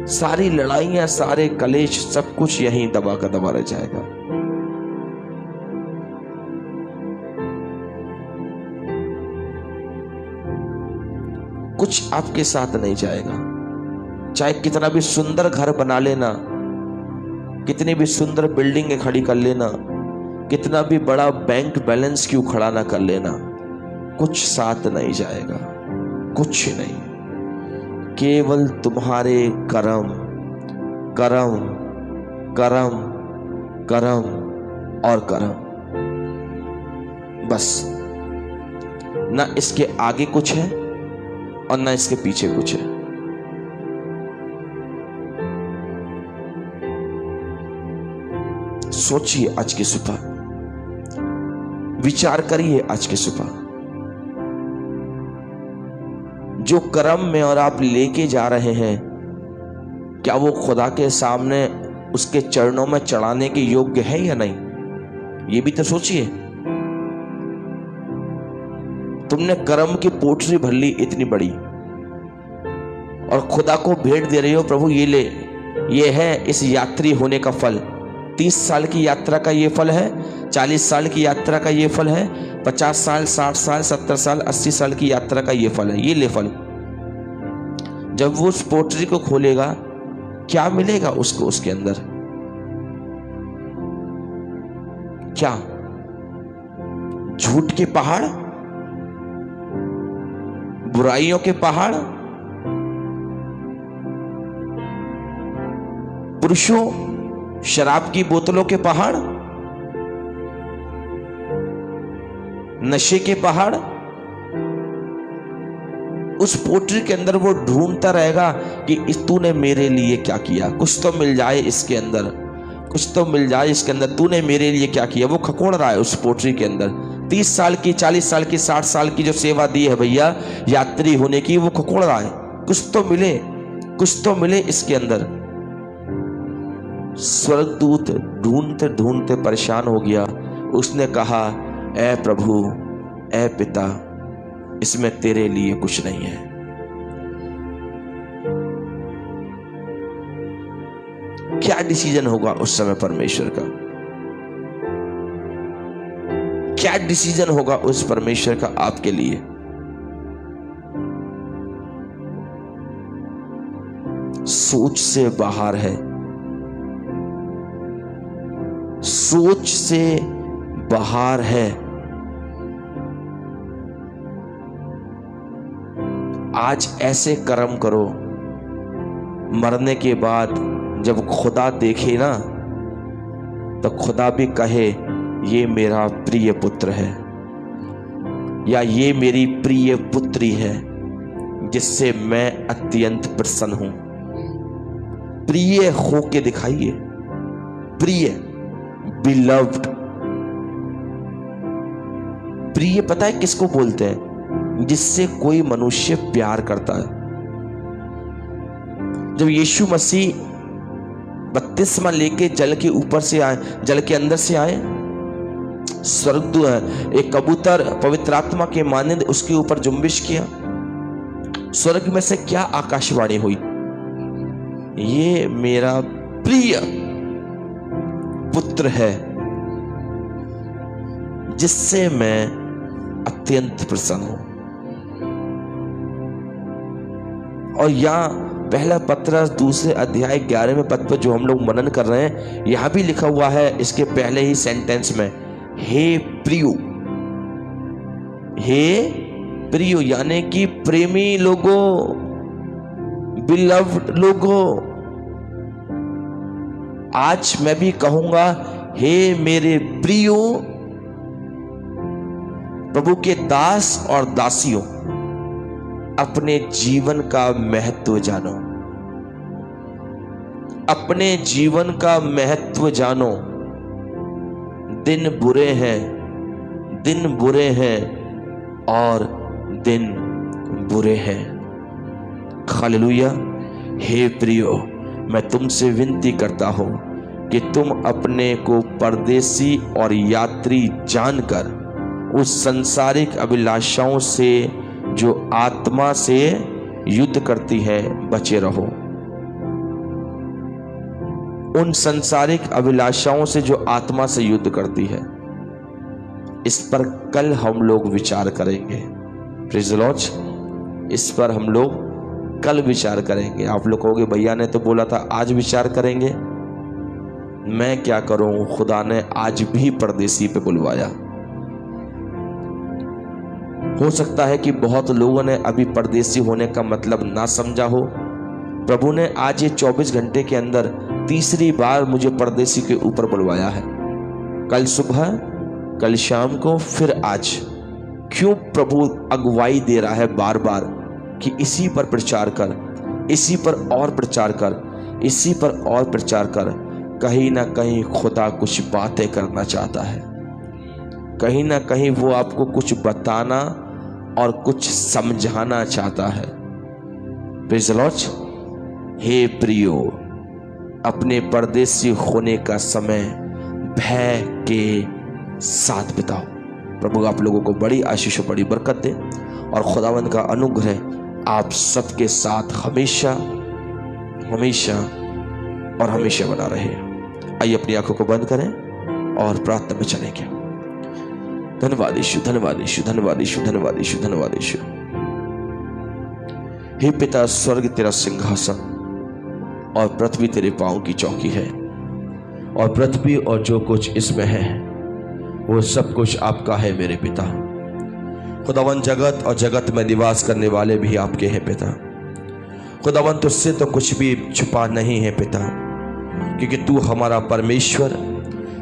सारी लड़ाइयां, सारे कलेश, सब कुछ यहीं दबा का दबा रह जाएगा। कुछ आपके साथ नहीं जाएगा। चाहे कितना भी सुंदर घर बना लेना, कितनी भी सुंदर बिल्डिंग खड़ी कर लेना, कितना भी बड़ा बैंक बैलेंस क्यों खड़ा ना कर लेना, कुछ साथ नहीं जाएगा। कुछ नहीं। केवल तुम्हारे कर्म कर्म कर्म कर्म और कर्म, बस। ना इसके आगे कुछ है और ना इसके पीछे कुछ है। सोचिए आज की सुबह, विचार करिए आज की सुबह, जो कर्म में और आप लेके जा रहे हैं, क्या वो खुदा के सामने उसके चरणों में चढ़ाने के योग्य है या नहीं? ये भी तो सोचिए। तुमने कर्म की पोटली भर ली इतनी बड़ी और खुदा को भेंट दे रहे हो, प्रभु ये ले, ये है इस यात्री होने का फल। 30 साल की यात्रा का ये फल है, 40 साल की यात्रा का ये फल है, 50 साल, 60 साल, 70 साल, 80 साल की यात्रा का ये फल है। ये ले फल। जब वो उस पोटली को खोलेगा, क्या मिलेगा उसको उसके अंदर? क्या? झूठ के पहाड़, बुराइयों के पहाड़, पुरुषों, शराब की बोतलों के पहाड़? नशे के पहाड़, उस पोटरी के अंदर वो ढूंढता रहेगा कि तूने मेरे लिए क्या किया, कुछ तो मिल जाए इसके अंदर, कुछ तो मिल जाए इसके अंदर, तूने मेरे लिए क्या किया। वो खकोड़ रहा है उस पोटरी के अंदर। 30 साल की, 40 साल की, 60 साल की जो सेवा दी है भैया यात्री होने की, वो खकोड़ रहा है, कुछ तो मिले, कुछ तो मिले इसके अंदर। स्वर्गदूत ढूंढते ढूंढते परेशान हो गया। उसने कहा, ऐ प्रभु, ऐ पिता, इसमें तेरे लिए कुछ नहीं है। क्या डिसीजन होगा उस समय परमेश्वर का? क्या डिसीजन होगा उस परमेश्वर का आपके लिए? सोच से बाहर है, सोच से बाहर है। आज ऐसे कर्म करो, मरने के बाद जब खुदा देखे ना तो खुदा भी कहे ये मेरा प्रिय पुत्र है, या ये मेरी प्रिय पुत्री है जिससे मैं अत्यंत प्रसन्न हूं। प्रिय होके दिखाइए, प्रिय, बिलव्ड। प्रिय पता है किसको बोलते हैं? जिससे कोई मनुष्य प्यार करता है। जब यीशु मसीह बपतिस्मा लेके जल के ऊपर से आए, जल के अंदर से आए, स्वर्गदूत एक कबूतर पवित्र आत्मा के मानिंद उसके ऊपर जुम्बिश किया। स्वर्ग में से क्या आकाशवाणी हुई? ये मेरा प्रिय पुत्र है जिससे मैं अत्यंत प्रसन्न हूं। और यहां पहला पत्रस 2 अध्याय 11वें पद पर जो हम लोग मनन कर रहे हैं, यहां भी लिखा हुआ है इसके पहले ही सेंटेंस में, हे प्रियो, हे प्रियो, यानी कि प्रेमी लोगों, बिलव्ड लोगों। आज मैं भी कहूंगा, हे मेरे प्रियो, प्रभु के दास और दासियों, अपने जीवन का महत्व जानो, अपने जीवन का महत्व जानो। दिन बुरे हैं, दिन बुरे हैं और दिन बुरे हैं। हालेलुया। हे प्रियो, मैं तुमसे विनती करता हूं कि तुम अपने को परदेसी और यात्री जानकर उस संसारिक अभिलाषाओं से जो आत्मा से युद्ध करती है बचे रहो। उन संसारिक अभिलाषाओं से जो आत्मा से युद्ध करती है, इस पर कल हम लोग विचार करेंगे। Praise the Lord. इस पर हम लोग कल विचार करेंगे। आप लोग कहोगे भैया ने तो बोला था आज विचार करेंगे। मैं क्या करूं, खुदा ने आज भी परदेसी पे बुलवाया। हो सकता है कि बहुत लोगों ने अभी परदेसी होने का मतलब ना समझा हो। प्रभु ने आज ये 24 घंटे के अंदर तीसरी बार मुझे परदेसी के ऊपर बुलवाया है। कल सुबह, कल शाम को, फिर आज। क्यों प्रभु अगुवाई दे रहा है बार बार कि इसी पर प्रचार कर, इसी पर और प्रचार कर, इसी पर और प्रचार कर। कहीं ना कहीं खुदा कुछ बातें करना चाहता है, कहीं ना कहीं वो आपको कुछ बताना और कुछ समझाना चाहता है। Praise the Lord. हे प्रियो, अपने परदेसी होने का समय भय के साथ बिताओ। प्रभु आप लोगों को बड़ी आशीष और बड़ी बरकत दे और खुदावंद का अनुग्रह आप सबके साथ हमेशा हमेशा और हमेशा बना रहे। आइए अपनी आंखों को बंद करें और प्रार्थना में चलेंगे। धन्यवाद यीशु, धन्यवाद यीशु, धन्यवाद यीशु, धन्यवाद यीशु, धन्यवाद यीशु। हे पिता, स्वर्ग तेरा सिंहासन और पृथ्वी तेरे पांव की चौकी है, और पृथ्वी और जो कुछ इसमें है वो सब कुछ आपका है मेरे पिता। खुदावन, जगत और जगत में निवास करने वाले भी आपके हैं पिता। खुदावन, तुझसे तो कुछ भी छुपा नहीं है पिता, क्योंकि तू हमारा परमेश्वर,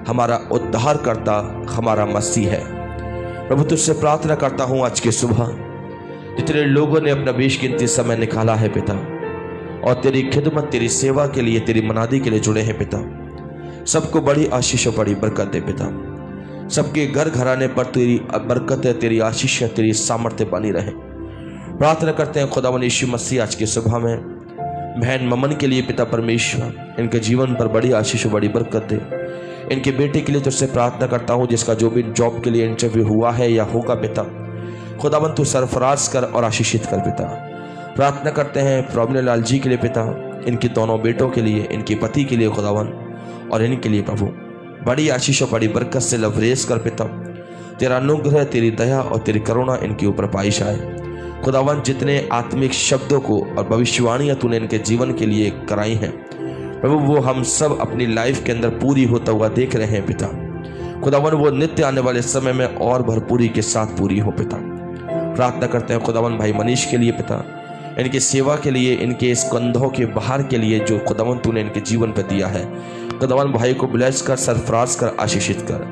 हमारा उद्धारकर्ता, हमारा मसीह है। प्रभु तुझसे प्रार्थना करता हूँ आज की सुबह जितने लोगों ने अपना बेशकीमती समय निकाला है पिता और तेरी खिदमत तेरी सेवा के लिए तेरी मनादी के लिए जुड़े हैं पिता, सबको बड़ी आशीष और बड़ी बरकत दे पिता। सबके घर घराने पर तेरी बरकत है, तेरी आशीष है, तेरी सामर्थ्य बनी रहे। प्रार्थना करते हैं खुदावंद यीशु मसीह आज की सुबह में बहन ममन के लिए पिता परमेश्वर इनके जीवन पर बड़ी आशीष और बड़ी बरकत दे। इनके बेटे के लिए तुझसे प्रार्थना करता हूँ जिसका जो भी जॉब के लिए इंटरव्यू हुआ है या होगा पिता, खुदावंद तू सरफराज कर और आशीषित कर पिता। प्रार्थना करते हैं प्रभु लाल जी के लिए पिता, इनके दोनों बेटों के लिए, इनके पति के लिए खुदावंद और इनके लिए प्रभु बड़ी आशीष और बड़ी बरकत से लवरेज कर पिता। तेरा अनुग्रह तेरी दया और तेरी करुणा इनके ऊपर पाई जाए खुदावंद। जितने आत्मिक शब्दों को और भविष्यवाणियाँ तूने इनके जीवन के लिए कराई हैं प्रभु, वो हम सब अपनी लाइफ के अंदर पूरी होता हुआ देख रहे हैं पिता। खुदावंद वो नित्य आने वाले समय में और भरपूरी के साथ पूरी हो पिता। प्रार्थना करते हैं खुदावंद भाई मनीष के लिए पिता, इनकी सेवा के लिए, इनके इस कंधों के बाहर के लिए जो खुदावंद तूने इनके जीवन पर दिया है, खुदावंद भाई को ब्लेस कर, सरफराज कर, आशीषित कर।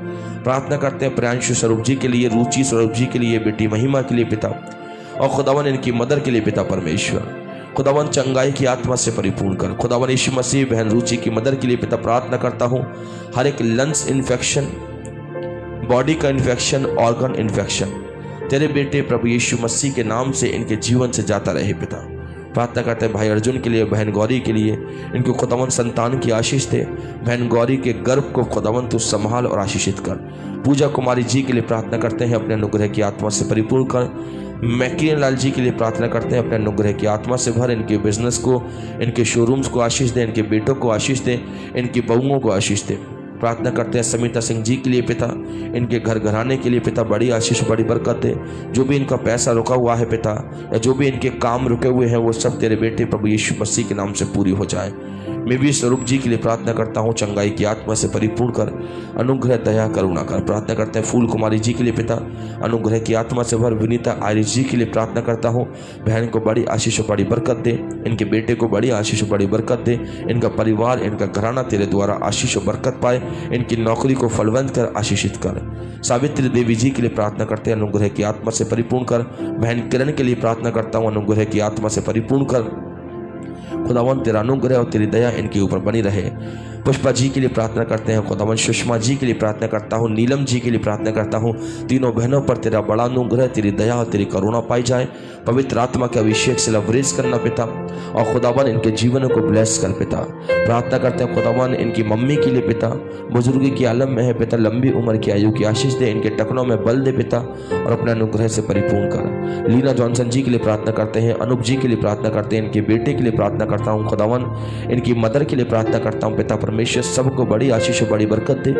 प्रार्थना करते हैं प्रियांशु स्वरूप जी के लिए, रुचि स्वरूप जी के लिए, बेटी महिमा के लिए पिता और खुदावंद इनकी मदर के लिए पिता परमेश्वर। खुदावंद चंगाई की आत्मा से परिपूर्ण कर। खुदावंद यीशु मसीह बहन रुचि की मदर के लिए पिता प्रार्थना करता हूँ, हर एक लंग्स इन्फेक्शन, बॉडी का इन्फेक्शन, ऑर्गन इन्फेक्शन तेरे बेटे प्रभु यीशु मसीह के नाम से इनके जीवन से जाता रहे पिता। प्रार्थना करते हैं भाई अर्जुन के लिए, बहन गौरी के लिए, इनको खुदावंद संतान की आशीष दे। बहन गौरी के गर्भ को खुदावंद तू संभाल और आशीषित कर। पूजा कुमारी जी के लिए प्रार्थना करते हैं, अपने अनुग्रह की आत्मा से परिपूर्ण कर। मैकिन लाल जी के लिए प्रार्थना करते हैं, अपने अनुग्रह की आत्मा से भर। इनके बिजनेस को, इनके शोरूम्स को आशीष दे, इनके बेटों को आशीष दे, इनकी बहुओं को आशीष दे। प्रार्थना करते हैं समिता सिंह जी के लिए पिता, इनके घर घराने के लिए पिता बड़ी आशीष बड़ी बरकत दे। जो भी इनका पैसा रुका हुआ है पिता, या जो भी इनके काम रुके हुए हैं, वो सब तेरे बेटे प्रभु यीशु मसीह के नाम से पूरी हो जाए। मैं भी स्वरूप जी के लिए प्रार्थना करता हूँ, चंगाई की आत्मा से परिपूर्ण कर, अनुग्रह दया करुणा कर। प्रार्थना करते हैं फूल कुमारी जी के लिए पिता, अनुग्रह की आत्मा से भर। विनीता आयरिश जी के लिए प्रार्थना करता हूँ, बहन को बड़ी आशीष और बड़ी बरकत दे, इनके बेटे को बड़ी आशीष और बड़ी बरकत दे। इनका परिवार, इनका घराना तेरे द्वारा आशीष और बरकत पाए। इनकी नौकरी को फलवंत कर, आशीषित कर। सावित्री देवी जी के लिए प्रार्थना करते हैं, अनुग्रह की आत्मा से परिपूर्ण कर। बहन किरण के लिए प्रार्थना करता हूँ, अनुग्रह की आत्मा से परिपूर्ण कर। खुदावंद तेरा अनुग्रह और तेरी दया इनके ऊपर बनी रहे। पुष्पा जी के लिए प्रार्थना करते हैं खुदावंद, सुषमा जी के लिए प्रार्थना करता हूँ, नीलम जी के लिए प्रार्थना करता हूँ। तीनों बहनों पर तेरा बड़ा अनुग्रह, तेरी दया और तेरी करुणा पाई जाए। पवित्र आत्मा के अभिषेक से लवरेज करना पिता, और खुदावंद इनके जीवनों को ब्लेस कर पिता। प्रार्थना करते हैं खुदावंद इनकी मम्मी के लिए पिता, बुजुर्गी की आलम में है पिता, लंबी उम्र की आयु की आशीष दे, इनके टखनों में बल दे पिता, और अपने अनुग्रह से परिपूर्ण कर। लीना जॉनसन जी के लिए प्रार्थना करते हैं, अनूप जी के लिए प्रार्थना करते हैं, इनके बेटे के लिए प्रार्थना करता हूँ खुदावंद, इनकी मदर के लिए प्रार्थना करता हूँ पिता परमेश्वर। सबको बड़ी आशीष और बड़ी बरकत दे,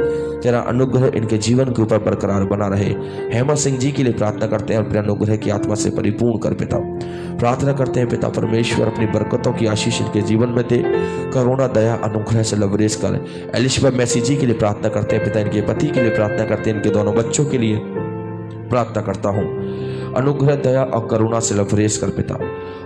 तेरा अनुग्रह इनके जीवन के ऊपर बरकरार बना रहे। हेमा सिंह जी के लिए प्रार्थना करते हैं, अपने अनुग्रह की आत्मा से परिपूर्ण कर पिता। प्रार्थना करते हैं पिता परमेश्वर, अपनी बरकतों की आशीष इनके जीवन में दे, करुणा दया अनुग्रह से लवरेज कर। एलिशबा मैसी जी के लिए प्रार्थना करते हैं पिता, इनके पति के लिए प्रार्थना करते हैं, इनके दोनों बच्चों के लिए प्रार्थना करता हूँ, अनुग्रह दया और करुणा से लवरेज कर पिता,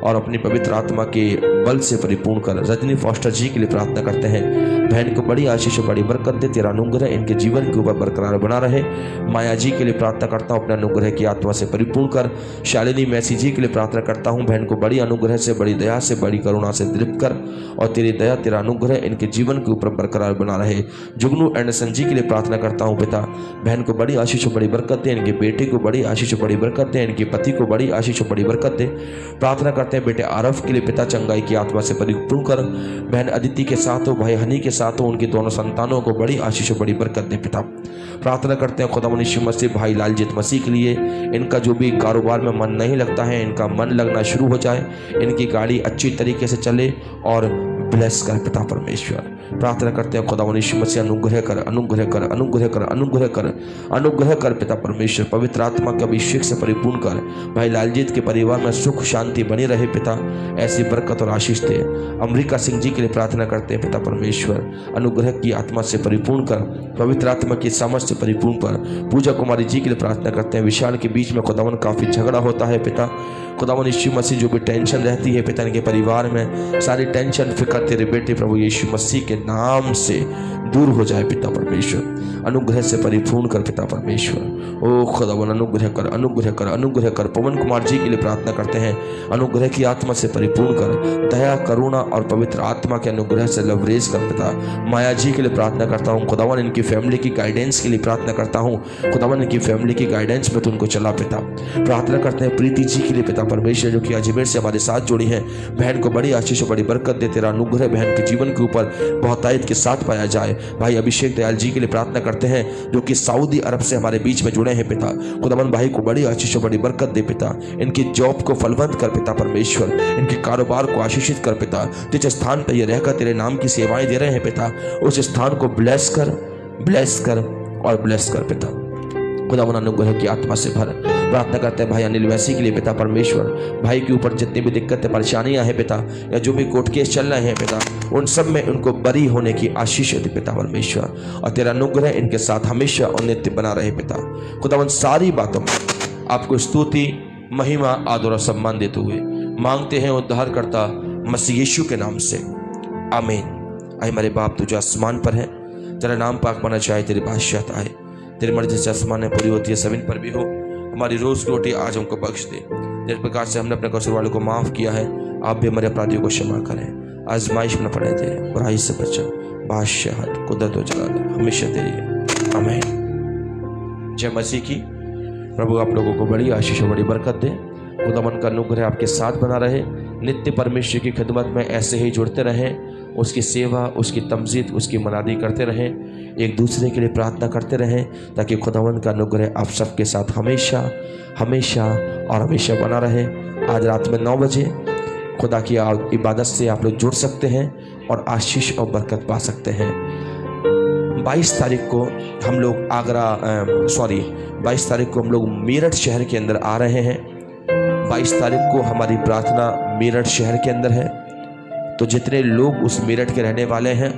और अपनी पवित्र आत्मा के बल से परिपूर्ण कर। रजनी फॉस्टर जी के लिए प्रार्थना करते हैं, बहन को बड़ी आशीष और बड़ी बरकत दे, तेरा अनुग्रह इनके जीवन के ऊपर बरकरार बना रहे। माया जी के लिए प्रार्थना करता हूँ, अपने अनुग्रह की आत्मा से परिपूर्ण कर। शालिनी मैसी जी के लिए प्रार्थना करता हूँ, बहन को बड़ी अनुग्रह से, बड़ी दया से, बड़ी करुणा से दृप्त कर, और तेरी दया तेरा अनुग्रह इनके जीवन के ऊपर बरकरार बना रहे। जुगनू एंडरसन जी के लिए प्रार्थना करता हूँ पिता, बहन को बड़ी आशीष और बड़ी बरकत दे, इनके बेटे को बड़ी आशीष और बड़ी बरकत दे, इनके पति को बड़ी आशीष और बड़ी बरकत दे। प्रार्थना करते हैं बेटे आरफ के लिए पिता, चंगाई की आत्मा से परिपूर्ण कर। बहन अदिति के साथ हो, भाई हनी के साथ हो, उनके दोनों संतानों को बड़ी आशीष और बड़ी बरकत दे पिता। प्रार्थना करते हैं खुदावंद यीशु मसीह भाई लालजीत मसीह के लिए, इनका जो भी कारोबार में मन नहीं लगता है, इनका मन लगना शुरू हो जाए, इनकी गाड़ी अच्छी तरीके से चले और ब्लेस कर पिता परमेश्वर। प्रार्थना करते हैं खुदावंद यीशु मसीह, अनुग्रह कर, अनुग्रह कर, अनुग्रह कर, अनुग्रह कर, अनुग्रह कर पिता परमेश्वर। पवित्र आत्मा के अभिषेक से परिपूर्ण कर। भाई लालजीत के परिवार में सुख शांति बनी रहे पिता, ऐसी बरकत और आशीष दे। अमरीका सिंह जी के लिए प्रार्थना करते हैं पिता परमेश्वर, अनुग्रह की आत्मा से परिपूर्ण कर, पवित्र आत्मा की समझ से परिपूर्ण कर। पूजा कुमारी जी के लिए प्रार्थना करते हैं, विशाल के बीच में खुदावंद काफ़ी झगड़ा होता है पिता, खुदावन यीशु मसीह जो भी टेंशन रहती है पिता इनके परिवार में, सारी टेंशन फिक्र तेरे बेटे प्रभु यीशु मसीह के नाम से दूर हो जाए पिता परमेश्वर। अनुग्रह से परिपूर्ण कर पिता परमेश्वर। ओ खुदावन अनुग्रह कर, अनुग्रह कर, अनुग्रह कर। पवन कुमार जी के लिए प्रार्थना करते हैं, अनुग्रह की आत्मा से परिपूर्ण कर, दया करुणा और पवित्र आत्मा के अनुग्रह से लवरेज कर पिता। माया जी के लिए प्रार्थना करता हूँ खुदावन, इनकी फैमिली की गाइडेंस के लिए प्रार्थना करता हूँ खुदावन, इनकी फैमिली की गाइडेंस में तो उनको चला पिता। प्रार्थना करते हैं प्रीति जी के लिए पिता परमेश्वर, जो कि अजमेर से हमारे साथ जुड़ी हैं। बहन को बड़ी आशीष और बड़ी बरकत दे, तेरा अनुग्रह बहन के जीवन के ऊपर बहुतायत के साथ पाया जाए। भाई अभिषेक दयाल जी के लिए प्रार्थना करते हैं, जो कि सऊदी अरब से हमारे बीच में जुड़े हैं पिता। खुदावन भाई को बड़ी आशीष और बड़ी बरकत दे पिता, इनकी जॉब को फलवंत कर पिता परमेश्वर, इनके कारोबार को आशीषित कर पिता। जिस स्थान पर ये रहकर तेरे नाम की सेवाएं दे रहे हैं पिता, उस स्थान को ब्लेस कर, ब्लेस कर और ब्लेस कर पिता। खुदावन अनुग्रह की आत्मा से भर। प्रार्थना करते हैं भाई अनिल वैसी के लिए पिता परमेश्वर, भाई के ऊपर जितनी भी दिक्कतें परेशानियां हैं पिता, या जो भी कोर्ट केस चल रहे हैं पिता, उन सब में उनको बरी होने की आशीष दे पिता परमेश्वर, और तेरा अनुग्रह इनके साथ हमेशा और नित्य बना रहे पिता। खुदावन सारी बातों में आपको स्तुति, महिमा, आदर और सम्मान देते हुए मांगते हैं उद्धारकर्ता मसीह यीशु के नाम से, आमीन। आए मेरे बाप तू जो आसमान पर है, तेरा नाम पाक माना जाए, तेरी बादशाहत आए, तेरी मर्जी से आसमान में पूरी होती है जमीन पर भी हो। हमारी रोज की रोटी आज हमको बख्श दे, जिस प्रकार से हमने अपने कसूर वालों को माफ किया है, आप भी हमारे अपराधियों को क्षमा करें। आजमाइश में न पड़े थे, बुराई से बचा, बादशाहत कुदरत व जलाल हमेशा तेरी है, आमीन। जय मसीह की। प्रभु आप लोगों को बड़ी आशीष और बड़ी बरकत दे। खुदावन का अनुग्रह आपके साथ बना रहे, नित्य परमेश्वर की खिदमत में ऐसे ही जुड़ते रहें, उसकी सेवा, उसकी तमजीद, उसकी मनादी करते रहें, एक दूसरे के लिए प्रार्थना करते रहें, ताकि खुदावन का अनुग्रह आप सबके साथ हमेशा हमेशा और हमेशा बना रहे। आज रात में 9 बजे खुदा की इबादत से आप लोग जुड़ सकते हैं और आशीष और बरकत पा सकते हैं। 22 तारीख को हम लोग 22 तारीख को हम लोग मेरठ शहर के अंदर आ रहे हैं। 22 तारीख को हमारी प्रार्थना मेरठ शहर के अंदर है, तो जितने लोग उस मेरठ के रहने वाले हैं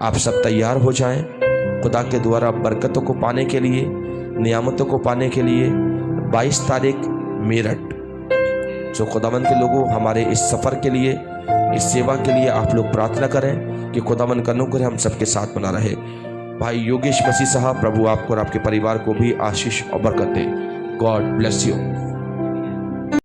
आप सब तैयार हो जाएं खुदा के द्वारा बरकतों को पाने के लिए, नियामतों को पाने के लिए। 22 तारीख मेरठ। जो खुदावन के लोगों, हमारे इस सफ़र के लिए, इस सेवा के लिए आप लोग प्रार्थना करें कि खुदावन का अनुग्रह हम सबके साथ बना रहे। भाई योगेश मसीह साहब, प्रभु आपको और आपके परिवार को भी आशीष और बरकत दे। God bless you.